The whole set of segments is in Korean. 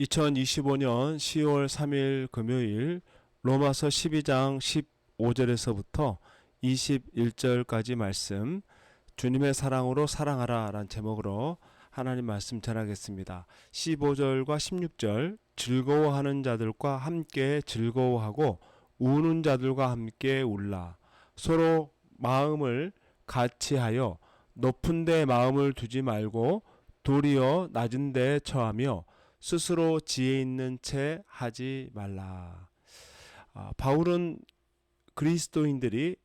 2025년 10월 3일 금요일 로마서 12장 15절에서부터 21절까지 말씀, 주님의 사랑으로 사랑하라 라는 제목으로 하나님 말씀 전하겠습니다. 15절과 16절, 즐거워하는 자들과 함께 즐거워하고 우는 자들과 함께 울라. 서로 마음을 같이하여 높은 데 마음을 두지 말고 도리어 낮은 데 처하며 스스로 지혜 있는 채 하지 말라. 바울은 그리스도인들이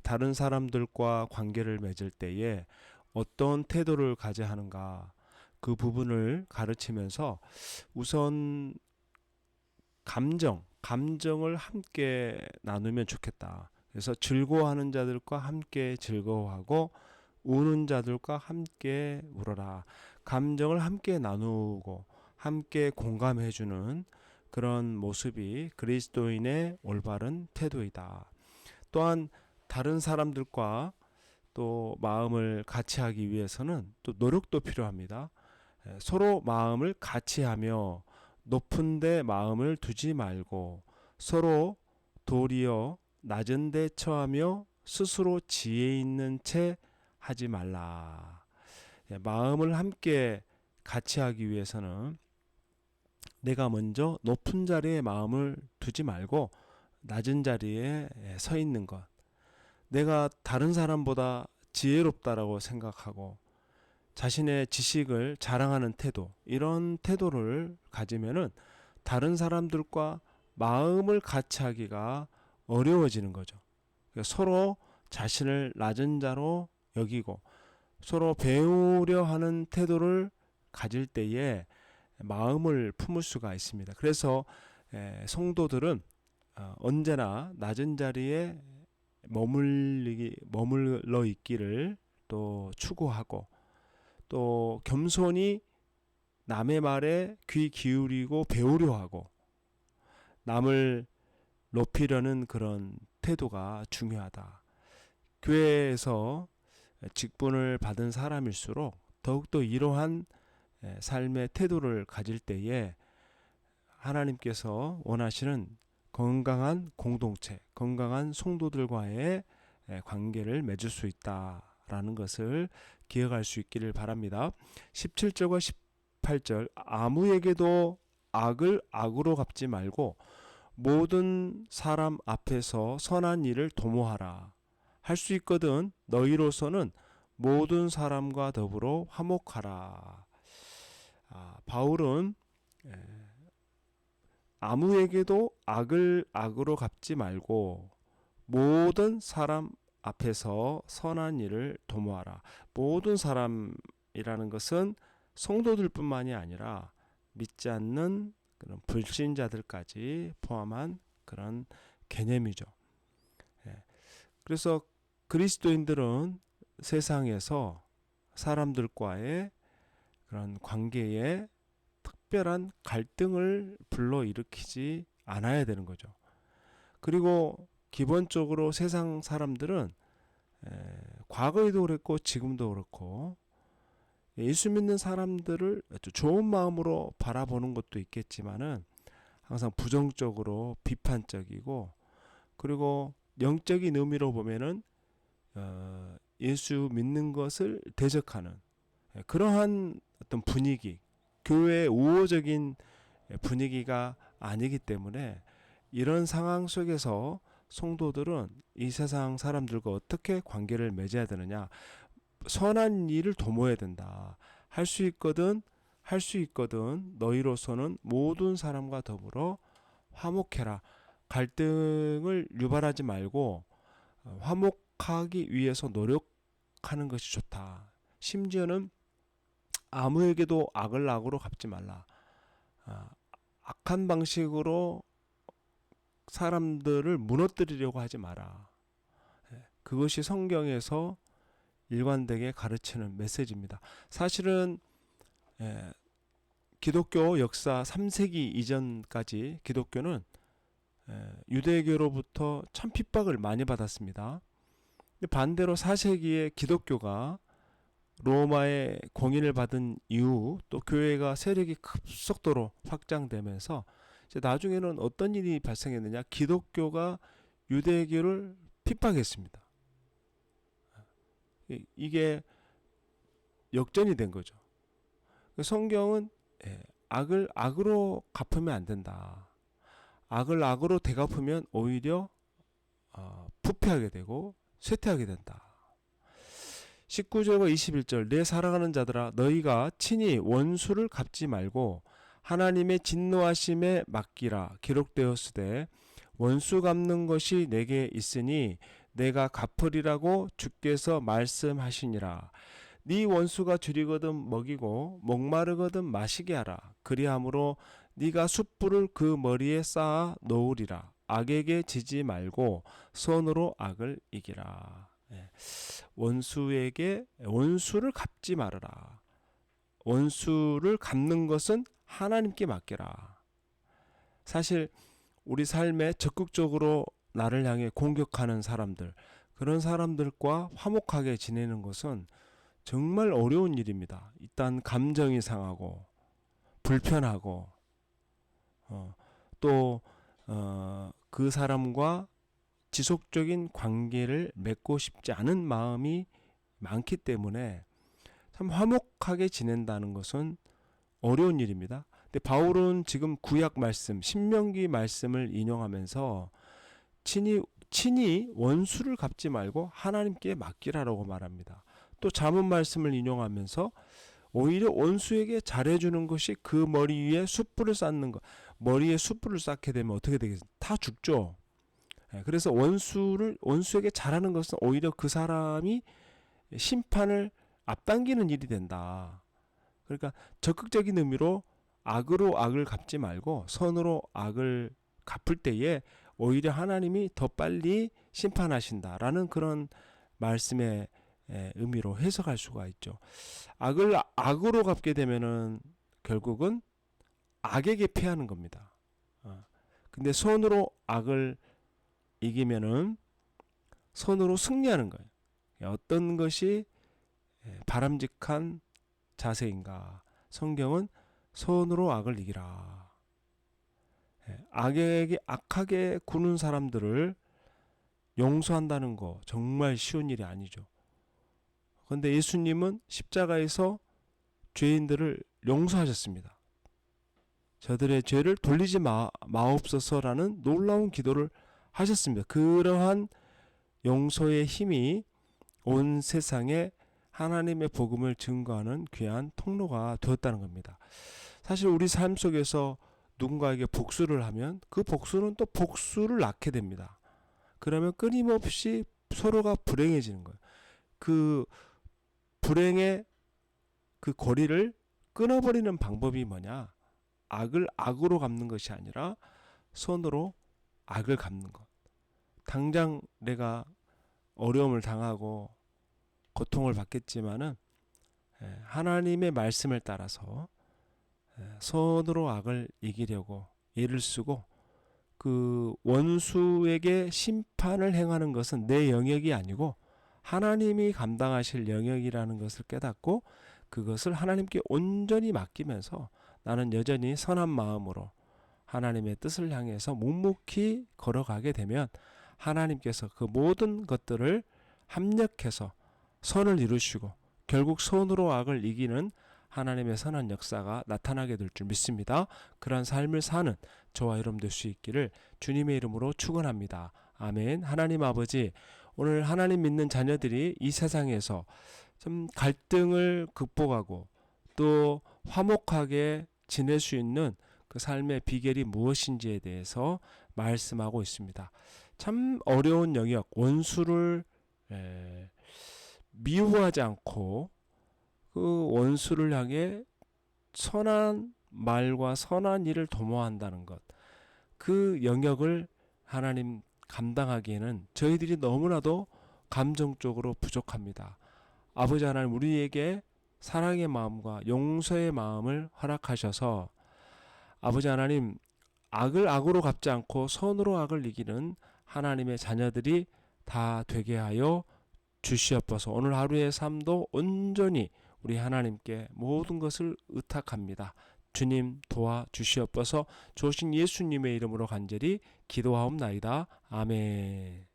다른 사람들과 관계를 맺을 때에 어떤 태도를 가져야 하는가, 그 부분을 가르치면서 우선 감정을 함께 나누면 좋겠다. 그래서 즐거워하는 자들과 함께 즐거워하고 우는 자들과 함께 울어라. 감정을 함께 나누고 함께 공감해주는 그런 모습이 그리스도인의 올바른 태도이다. 또한 다른 사람들과 또 마음을 같이 하기 위해서는 또 노력도 필요합니다. 서로 마음을 같이 하며 높은 데 마음을 두지 말고 서로 도리어 낮은 데 처하며 스스로 지혜 있는 채 하지 말라. 마음을 함께 같이 하기 위해서는 내가 먼저 높은 자리에 마음을 두지 말고 낮은 자리에 서 있는 것. 내가 다른 사람보다 지혜롭다라고 생각하고 자신의 지식을 자랑하는 태도, 이런 태도를 가지면은 다른 사람들과 마음을 같이 하기가 어려워지는 거죠. 서로 자신을 낮은 자로 여기고 서로 배우려 하는 태도를 가질 때에 마음을 품을 수가 있습니다. 그래서 성도들은 언제나 낮은 자리에 머물러 있기를 또 추구하고, 또 겸손히 남의 말에 귀 기울이고 배우려 하고 남을 높이려는 그런 태도가 중요하다. 교회에서 직분을 받은 사람일수록 더욱더 이러한 삶의 태도를 가질 때에 하나님께서 원하시는 건강한 공동체, 건강한 성도들과의 관계를 맺을 수 있다라는 것을 기억할 수 있기를 바랍니다. 17절과 18절, 아무에게도 악을 악으로 갚지 말고 모든 사람 앞에서 선한 일을 도모하라. 할 수 있거든 너희로서는 모든 사람과 더불어 화목하라. 바울은 아무에게도 악을 악으로 갚지 말고 모든 사람 앞에서 선한 일을 도모하라. 모든 사람이라는 것은 성도들뿐만이 아니라 믿지 않는 그런 불신자들까지 포함한 그런 개념이죠. 그래서 그리스도인들은 세상에서 사람들과의 그런 관계에 특별한 갈등을 불러일으키지 않아야 되는 거죠. 그리고 기본적으로 세상 사람들은 과거에도 그랬고 지금도 그렇고 예수 믿는 사람들을 좋은 마음으로 바라보는 것도 있겠지만은 항상 부정적으로 비판적이고, 그리고 영적인 의미로 보면은 예수 믿는 것을 대적하는 그러한 어떤 분위기, 교회의 우호적인 분위기가 아니기 때문에 이런 상황 속에서 성도들은 이 세상 사람들과 어떻게 관계를 맺어야 되느냐, 선한 일을 도모해야 된다. 할 수 있거든 너희로서는 모든 사람과 더불어 화목해라. 갈등을 유발하지 말고 화목하기 위해서 노력하는 것이 좋다. 심지어는 아무에게도 악을 악으로 갚지 말라. 악한 방식으로 사람들을 무너뜨리려고 하지 마라. 그것이 성경에서 일관되게 가르치는 메시지입니다. 사실은 기독교 역사 3세기 이전까지 기독교는 유대교로부터 참 핍박을 많이 받았습니다. 반대로 4세기에 기독교가 로마의 공인을 받은 이후 또 교회가 세력이 급속도로 확장되면서 이제 나중에는 어떤 일이 발생했느냐, 기독교가 유대교를 핍박했습니다. 이게 역전이 된 거죠. 성경은 악을 악으로 갚으면 안 된다. 악을 악으로 되갚으면 오히려 부패하게 되고 쇠퇴하게 된다. 19절과 21절 내 사랑하는 자들아 너희가 친히 원수를 갚지 말고 하나님의 진노하심에 맡기라. 기록되었으되 원수 갚는 것이 내게 있으니 내가 갚으리라고 주께서 말씀하시니라. 네 원수가 줄이거든 먹이고 목마르거든 마시게 하라. 그리함으로 네가 숯불을 그 머리에 쌓아 놓으리라. 악에게 지지 말고 손으로 악을 이기라. 원수에게 원수를 갚지 말아라. 원수를 갚는 것은 하나님께 맡겨라. 사실 우리 삶에 적극적으로 나를 향해 공격하는 사람들, 그런 사람들과 화목하게 지내는 것은 정말 어려운 일입니다. 일단 감정이 상하고 불편하고 또 그 사람과 지속적인 관계를 맺고 싶지 않은 마음이 많기 때문에 참 화목하게 지낸다는 것은 어려운 일입니다. 근데 바울은 지금 구약 말씀, 신명기 말씀을 인용하면서 친히 원수를 갚지 말고 하나님께 맡기라라고 말합니다. 또 잠언 말씀을 인용하면서 오히려 원수에게 잘해주는 것이 그 머리 위에 숯불을 쌓는 것. 머리에 숯불을 쌓게 되면 어떻게 되겠습니까? 다 죽죠. 그래서 원수에게 잘하는 것은 오히려 그 사람이 심판을 앞당기는 일이 된다. 그러니까 적극적인 의미로 악으로 악을 갚지 말고 선으로 악을 갚을 때에 오히려 하나님이 더 빨리 심판하신다라는 그런 말씀의 의미로 해석할 수가 있죠. 악을 악으로 갚게 되면은 결국은 악에게 패하는 겁니다. 근데 손으로 악을 이기면은 손으로 승리하는 거예요. 어떤 것이 바람직한 자세인가? 성경은 손으로 악을 이기라. 악하게 구는 사람들을 용서한다는 거 정말 쉬운 일이 아니죠. 그런데 예수님은 십자가에서 죄인들을 용서하셨습니다. 저들의 죄를 돌리지 마옵소서라는 놀라운 기도를 하셨습니다. 그러한 용서의 힘이 온 세상에 하나님의 복음을 증거하는 귀한 통로가 되었다는 겁니다. 사실 우리 삶 속에서 누군가에게 복수를 하면 그 복수는 또 복수를 낳게 됩니다. 그러면 끊임없이 서로가 불행해지는 거예요. 그 불행의 그 고리를 끊어버리는 방법이 뭐냐? 악을 악으로 갚는 것이 아니라 손으로 악을 갚는 것. 당장 내가 어려움을 당하고 고통을 받겠지만은 하나님의 말씀을 따라서 손으로 악을 이기려고 애를 쓰고 그 원수에게 심판을 행하는 것은 내 영역이 아니고 하나님이 감당하실 영역이라는 것을 깨닫고 그것을 하나님께 온전히 맡기면서 나는 여전히 선한 마음으로 하나님의 뜻을 향해서 묵묵히 걸어가게 되면 하나님께서 그 모든 것들을 합력해서 선을 이루시고 결국 선으로 악을 이기는 하나님의 선한 역사가 나타나게 될 줄 믿습니다. 그러한 삶을 사는 저와 여러분 될 수 있기를 주님의 이름으로 축원합니다. 아멘. 하나님 아버지, 오늘 하나님 믿는 자녀들이 이 세상에서 좀 갈등을 극복하고 또 화목하게 지낼 수 있는 그 삶의 비결이 무엇인지에 대해서 말씀하고 있습니다. 참 어려운 영역, 원수를 미워하지 않고 그 원수를 향해 선한 말과 선한 일을 도모한다는 것, 그 영역을 하나님 감당하기에는 저희들이 너무나도 감정적으로 부족합니다. 아버지 하나님, 우리에게 사랑의 마음과 용서의 마음을 허락하셔서 아버지 하나님, 악을 악으로 갚지 않고 선으로 악을 이기는 하나님의 자녀들이 다 되게 하여 주시옵소서. 오늘 하루의 삶도 온전히 우리 하나님께 모든 것을 의탁합니다. 주님 도와주시옵소서. 조신 예수님의 이름으로 간절히 기도하옵나이다. 아멘.